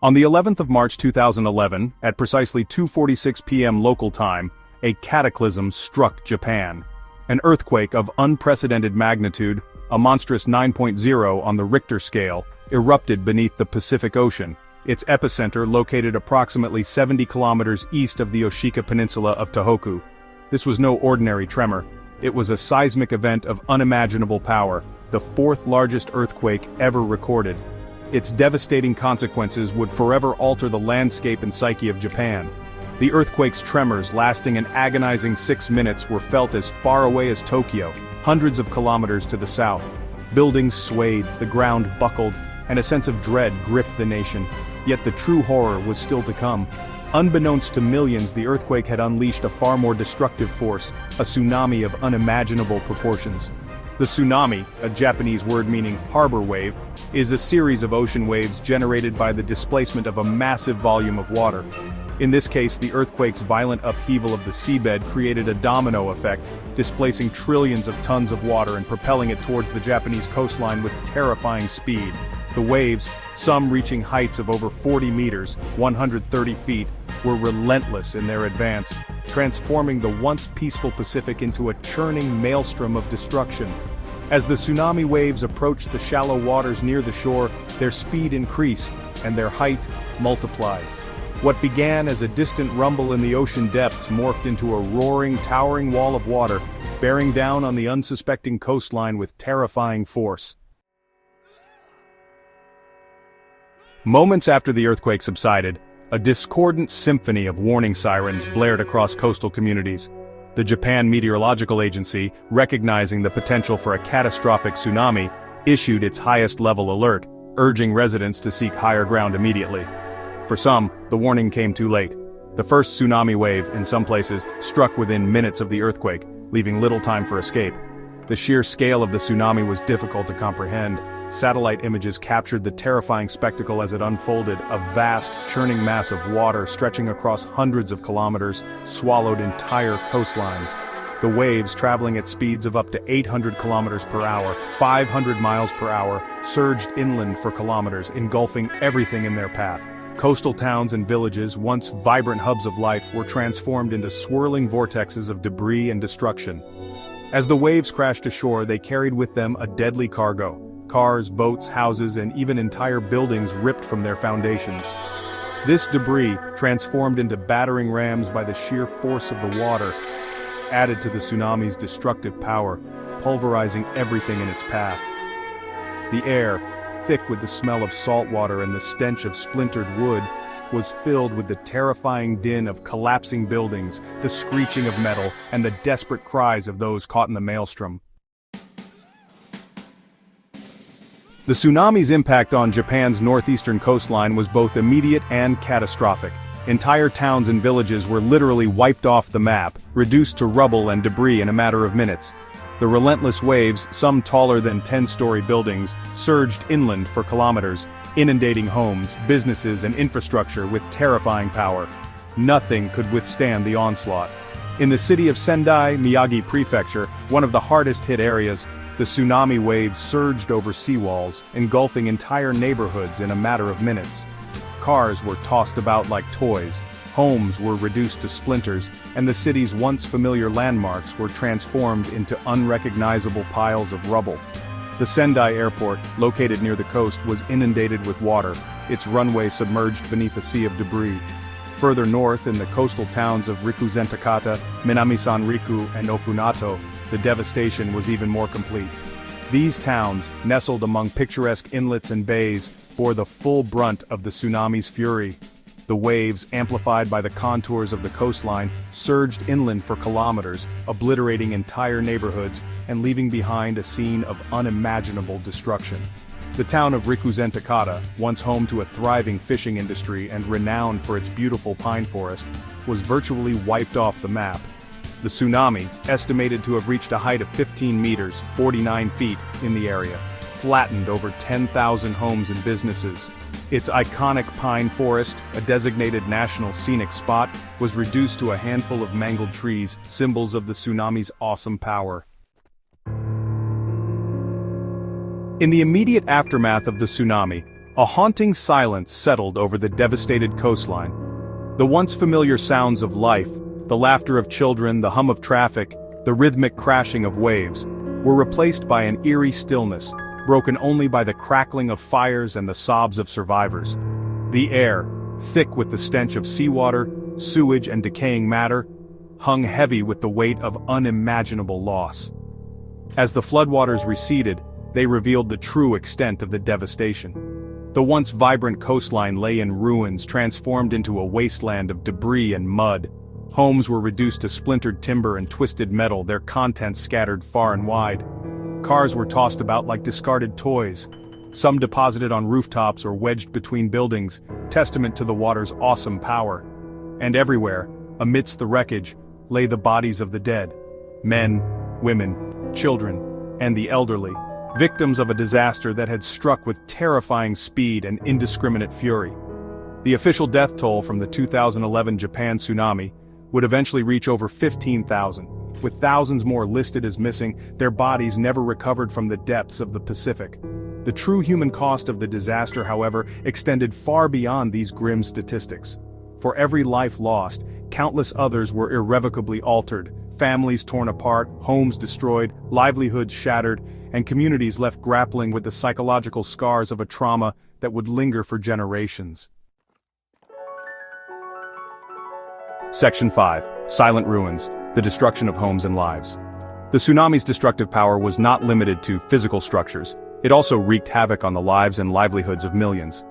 On the 11th of March 2011, at precisely 2:46 p.m. local time, a cataclysm struck Japan. An earthquake of unprecedented magnitude, a monstrous 9.0 on the Richter scale, erupted beneath the Pacific Ocean, its epicenter located approximately 70 kilometers east of the Oshika Peninsula of Tohoku. This was no ordinary tremor. It was a seismic event of unimaginable power, the fourth largest earthquake ever recorded. Its devastating consequences would forever alter the landscape and psyche of Japan. The earthquake's tremors, lasting an agonizing 6 minutes, were felt as far away as Tokyo, hundreds of kilometers to the south. Buildings swayed, the ground buckled, and a sense of dread gripped the nation. Yet the true horror was still to come. Unbeknownst to millions, the earthquake had unleashed a far more destructive force, a tsunami of unimaginable proportions. The tsunami, a Japanese word meaning harbor wave, is a series of ocean waves generated by the displacement of a massive volume of water. In this case, the earthquake's violent upheaval of the seabed created a domino effect, displacing trillions of tons of water and propelling it towards the Japanese coastline with terrifying speed. The waves, some reaching heights of over 40 meters, 130 feet, were relentless in their advance, transforming the once peaceful Pacific into a churning maelstrom of destruction. As the tsunami waves approached the shallow waters near the shore, their speed increased, and their height multiplied. What began as a distant rumble in the ocean depths morphed into a roaring, towering wall of water, bearing down on the unsuspecting coastline with terrifying force. Moments after the earthquake subsided, a discordant symphony of warning sirens blared across coastal communities. The Japan Meteorological Agency, recognizing the potential for a catastrophic tsunami, issued its highest-level alert, urging residents to seek higher ground immediately. For some, the warning came too late. The first tsunami wave, in some places, struck within minutes of the earthquake, leaving little time for escape. The sheer scale of the tsunami was difficult to comprehend. Satellite images captured the terrifying spectacle as it unfolded, a vast, churning mass of water stretching across hundreds of kilometers, swallowed entire coastlines. The waves, traveling at speeds of up to 800 kilometers per hour, 500 miles per hour, surged inland for kilometers, engulfing everything in their path. Coastal towns and villages, once vibrant hubs of life, were transformed into swirling vortexes of debris and destruction. As the waves crashed ashore, they carried with them a deadly cargo. Cars, boats, houses, and even entire buildings ripped from their foundations. This debris, transformed into battering rams by the sheer force of the water, added to the tsunami's destructive power, pulverizing everything in its path. The air, thick with the smell of salt water and the stench of splintered wood, was filled with the terrifying din of collapsing buildings, the screeching of metal, and the desperate cries of those caught in the maelstrom. The tsunami's impact on Japan's northeastern coastline was both immediate and catastrophic. Entire towns and villages were literally wiped off the map, reduced to rubble and debris in a matter of minutes. The relentless waves, some taller than 10-story buildings, surged inland for kilometers, inundating homes, businesses, and infrastructure with terrifying power. Nothing could withstand the onslaught. In the city of Sendai, Miyagi Prefecture, one of the hardest-hit areas, the tsunami waves surged over seawalls, engulfing entire neighborhoods in a matter of minutes. Cars were tossed about like toys, homes were reduced to splinters, and the city's once familiar landmarks were transformed into unrecognizable piles of rubble. The Sendai airport, located near the coast, was inundated with water, its runway submerged beneath a sea of debris. Further north, in the coastal towns of Rikuzentakata, Minami-san-Riku, and Ofunato, the devastation was even more complete. These towns, nestled among picturesque inlets and bays, bore the full brunt of the tsunami's fury. The waves, amplified by the contours of the coastline, surged inland for kilometers, obliterating entire neighborhoods and leaving behind a scene of unimaginable destruction. The town of Rikuzentakata, once home to a thriving fishing industry and renowned for its beautiful pine forest, was virtually wiped off the map. The tsunami, estimated to have reached a height of 15 meters, 49 feet, in the area, flattened over 10,000 homes and businesses. Its iconic pine forest, a designated national scenic spot, was reduced to a handful of mangled trees, symbols of the tsunami's awesome power. In the immediate aftermath of the tsunami, A haunting silence settled over the devastated coastline. The once familiar sounds of life, the laughter of children, the hum of traffic, the rhythmic crashing of waves, were replaced by an eerie stillness, broken only by the crackling of fires and the sobs of survivors. The air, thick with the stench of seawater, sewage and decaying matter, hung heavy with the weight of unimaginable loss. As the floodwaters receded, they revealed the true extent of the devastation. The once vibrant coastline lay in ruins, transformed into a wasteland of debris and mud. Homes were reduced to splintered timber and twisted metal, their contents scattered far and wide. Cars were tossed about like discarded toys, some deposited on rooftops or wedged between buildings, testament to the water's awesome power. And everywhere, amidst the wreckage, lay the bodies of the dead. Men, women, children, and the elderly, victims of a disaster that had struck with terrifying speed and indiscriminate fury. The official death toll from the 2011 Japan tsunami would eventually reach over 15,000, with thousands more listed as missing, their bodies never recovered from the depths of the Pacific. The true human cost of the disaster, however, extended far beyond these grim statistics. For every life lost, countless others were irrevocably altered, families torn apart, homes destroyed, livelihoods shattered, and communities left grappling with the psychological scars of a trauma that would linger for generations. Section 5. Silent Ruins. The destruction of homes and lives. The tsunami's destructive power was not limited to physical structures. It also wreaked havoc on the lives and livelihoods of millions.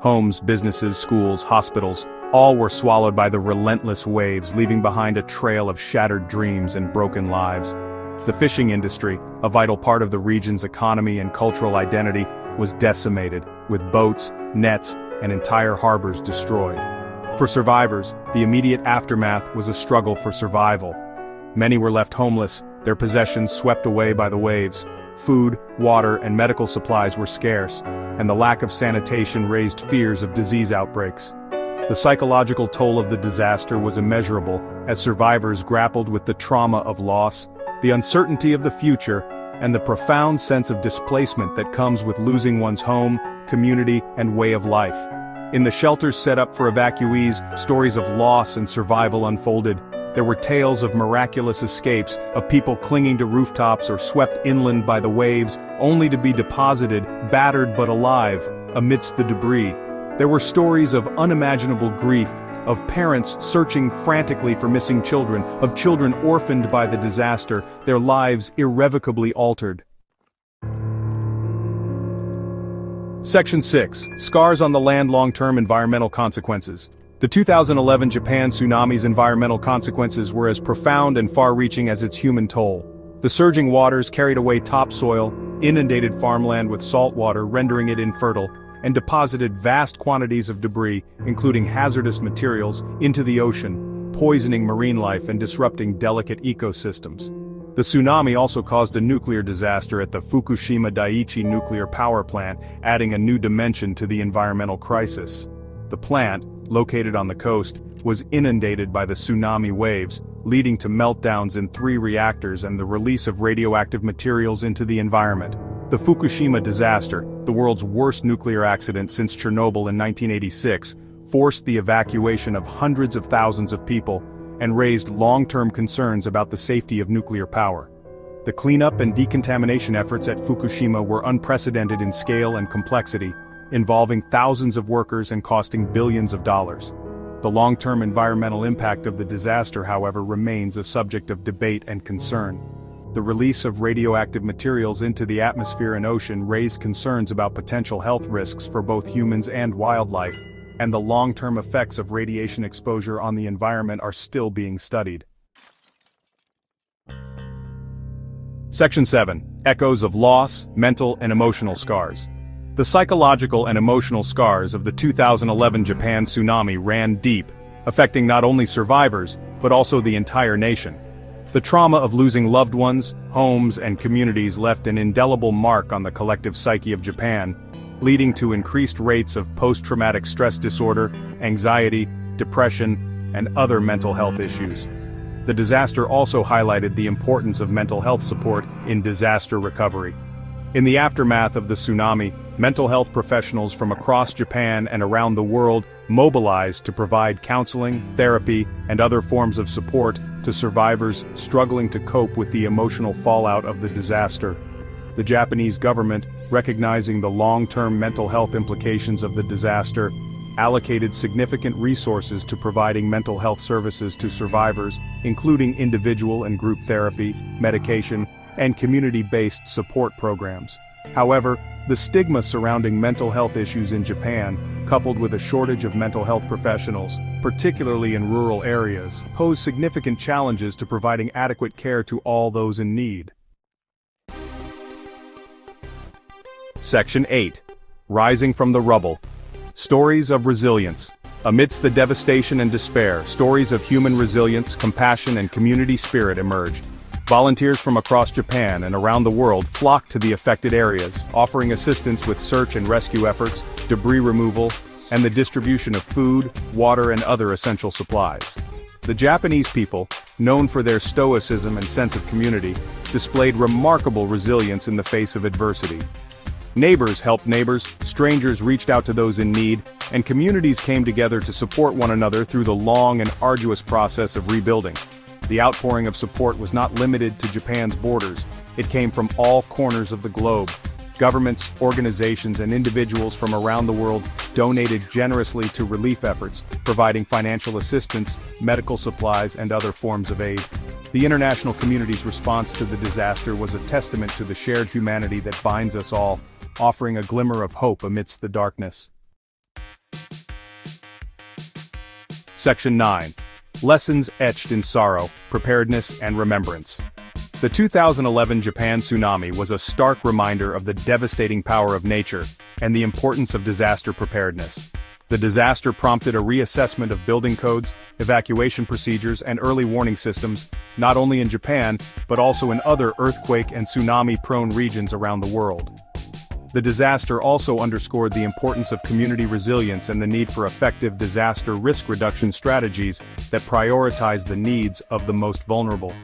Homes, businesses, schools, hospitals, all were swallowed by the relentless waves, leaving behind a trail of shattered dreams and broken lives. The fishing industry, a vital part of the region's economy and cultural identity, was decimated, with boats, nets, and entire harbors destroyed. For survivors, the immediate aftermath was a struggle for survival. Many were left homeless, their possessions swept away by the waves. Food, water, and medical supplies were scarce, and the lack of sanitation raised fears of disease outbreaks. The psychological toll of the disaster was immeasurable, as survivors grappled with the trauma of loss, the uncertainty of the future, and the profound sense of displacement that comes with losing one's home, community, and way of life. In the shelters set up for evacuees, stories of loss and survival unfolded. There were tales of miraculous escapes, of people clinging to rooftops or swept inland by the waves, only to be deposited, battered but alive, amidst the debris. There were stories of unimaginable grief, of parents searching frantically for missing children, of children orphaned by the disaster, their lives irrevocably altered. Section 6. Scars on the land. Long-term environmental consequences. The 2011 Japan tsunami's environmental consequences were as profound and far-reaching as its human toll. The surging waters carried away topsoil, inundated farmland with salt water, rendering it infertile, and deposited vast quantities of debris, including hazardous materials, into the ocean, poisoning marine life and disrupting delicate ecosystems. The tsunami also caused a nuclear disaster at the Fukushima Daiichi nuclear power plant, adding a new dimension to the environmental crisis. The plant, located on the coast, was inundated by the tsunami waves, leading to meltdowns in 3 reactors and the release of radioactive materials into the environment. The Fukushima disaster, the world's worst nuclear accident since Chernobyl in 1986, forced the evacuation of hundreds of thousands of people and raised long-term concerns about the safety of nuclear power. The cleanup and decontamination efforts at Fukushima were unprecedented in scale and complexity, involving thousands of workers and costing billions of dollars. The long-term environmental impact of the disaster, however, remains a subject of debate and concern. The release of radioactive materials into the atmosphere and ocean raised concerns about potential health risks for both humans and wildlife, and the long-term effects of radiation exposure on the environment are still being studied. Section 7. Echoes of loss, mental and emotional scars. The psychological and emotional scars of the 2011 Japan tsunami ran deep, affecting not only survivors, but also the entire nation. The trauma of losing loved ones, homes, and communities left an indelible mark on the collective psyche of Japan, leading to increased rates of post-traumatic stress disorder, anxiety, depression, and other mental health issues. The disaster also highlighted the importance of mental health support in disaster recovery. In the aftermath of the tsunami, mental health professionals from across Japan and around the world mobilized to provide counseling, therapy, and other forms of support to survivors struggling to cope with the emotional fallout of the disaster. The Japanese government, recognizing the long-term mental health implications of the disaster, allocated significant resources to providing mental health services to survivors, including individual and group therapy, medication, and community-based support programs. However, the stigma surrounding mental health issues in Japan, coupled with a shortage of mental health professionals, particularly in rural areas, pose significant challenges to providing adequate care to all those in need. Section 8. Rising from the Rubble. Stories of Resilience. Amidst the devastation and despair, stories of human resilience, compassion, and community spirit emerged. Volunteers from across Japan and around the world flocked to the affected areas, offering assistance with search and rescue efforts, debris removal, and the distribution of food, water, and other essential supplies. The Japanese people, known for their stoicism and sense of community, displayed remarkable resilience in the face of adversity. Neighbors helped neighbors, strangers reached out to those in need, and communities came together to support one another through the long and arduous process of rebuilding. The outpouring of support was not limited to Japan's borders. It came from all corners of the globe. Governments, organizations, and individuals from around the world donated generously to relief efforts, providing financial assistance, medical supplies, and other forms of aid. The international community's response to the disaster was a testament to the shared humanity that binds us all, offering a glimmer of hope amidst the darkness. Section 9. Lessons etched in sorrow, preparedness, and remembrance. The 2011 Japan tsunami was a stark reminder of the devastating power of nature and the importance of disaster preparedness. The disaster prompted a reassessment of building codes, evacuation procedures, and early warning systems, not only in Japan, but also in other earthquake and tsunami-prone regions around the world. The disaster also underscored the importance of community resilience and the need for effective disaster risk reduction strategies that prioritize the needs of the most vulnerable.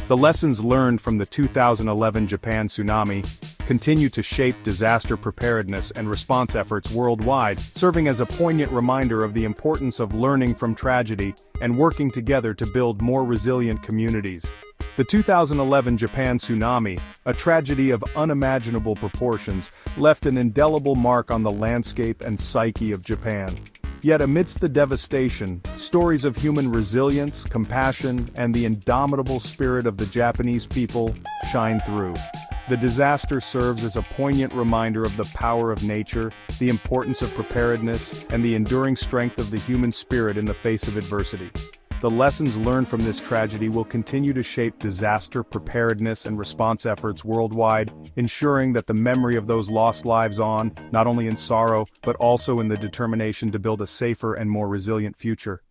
The lessons learned from the 2011 Japan tsunami continue to shape disaster preparedness and response efforts worldwide, serving as a poignant reminder of the importance of learning from tragedy and working together to build more resilient communities. The 2011 Japan tsunami, a tragedy of unimaginable proportions, left an indelible mark on the landscape and psyche of Japan. Yet amidst the devastation, stories of human resilience, compassion, and the indomitable spirit of the Japanese people shine through. The disaster serves as a poignant reminder of the power of nature, the importance of preparedness, and the enduring strength of the human spirit in the face of adversity. The lessons learned from this tragedy will continue to shape disaster preparedness and response efforts worldwide, ensuring that the memory of those lost lives on, not only in sorrow, but also in the determination to build a safer and more resilient future.